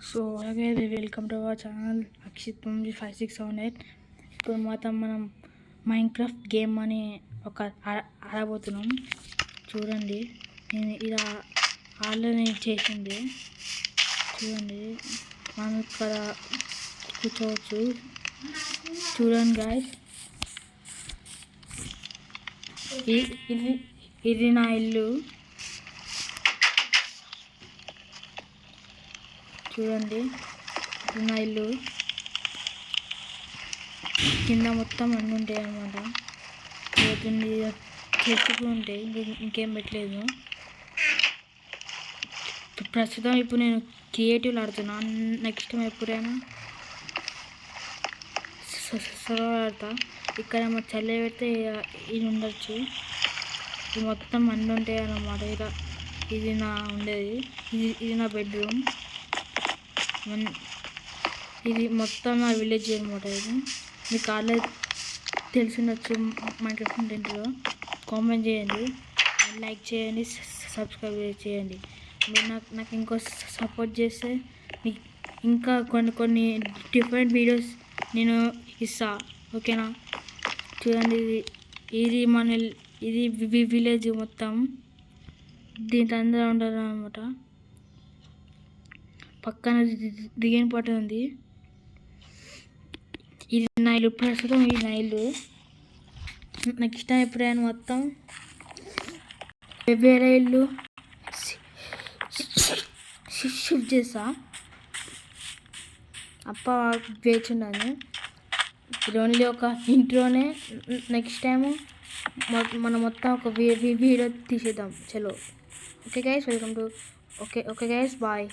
So అలాగే welcome to our channel Akshith 5678. ఇప్పుడు మొత్తం మనం మైన్క్రాఫ్ట్ గేమ్ అని ఒక ఆడబోతున్నాం. చూడండి, నేను ఇలా ఆల్రెడీ చేసింది. చూడండి, మనం ఇక్కడ కూర్చోవచ్చు. చూడండి గాయ్స్, ఇది నా ఇల్లు. చూడండి, ఇది నా ఇల్లు. కింద మొత్తం అన్నీ ఉంటాయి అన్నమాట. పోతుంది చెట్లు ఉంటాయి, ఇంకేం పెట్టలేదు. ప్రస్తుతం ఇప్పుడు నేను క్రియేటివ్లో ఆడుతున్నాను. నెక్స్ట్ టైం ఎప్పుడైనా సర్వర్ ఆడతా. ఇక్కడ మా చల్లే పెడితే ఇది ఉండొచ్చు. ఇది మొత్తం అన్నీ ఉంటాయి అన్నమాట. ఇది నా ఉండేది, ఇది నా బెడ్రూమ్. ఇది మొత్తం నా విలేజ్ అనమాట. ఇది మీకు ఆల్రెడీ తెలిసినచ్చు. మైన్క్రాఫ్ట్ కంటెంట్లో కామెంట్ చేయండి, లైక్ చేయండి, సబ్స్క్రైబ్ చేయండి. మీరు నాకు ఇంకో సపోర్ట్ చేస్తే మీకు ఇంకా కొన్ని డిఫరెంట్ వీడియోస్ నేను ఇస్తా, ఓకేనా? చూడండి, ఇది విలేజ్ మొత్తం. దీంట్లో అందరూ ఉంటారు అనమాట. పక్కన దిగిన పాట ఉంది. ఇది నా ఇల్లు, ప్రస్తుతం ఇది నా ఇల్లు. నెక్స్ట్ టైం ఎప్పుడైనా మొత్తం వేరే ఇల్లు షిఫ్ట్ చేస్తా. అప్ప వేచున్నాను. ఇది ఓన్లీ ఒక ఇంట్లోనే. నెక్స్ట్ టైము మనం మొత్తం ఒక వీడియో తీసేద్దాం. చలో, okay guys, welcome to okay guys, bye.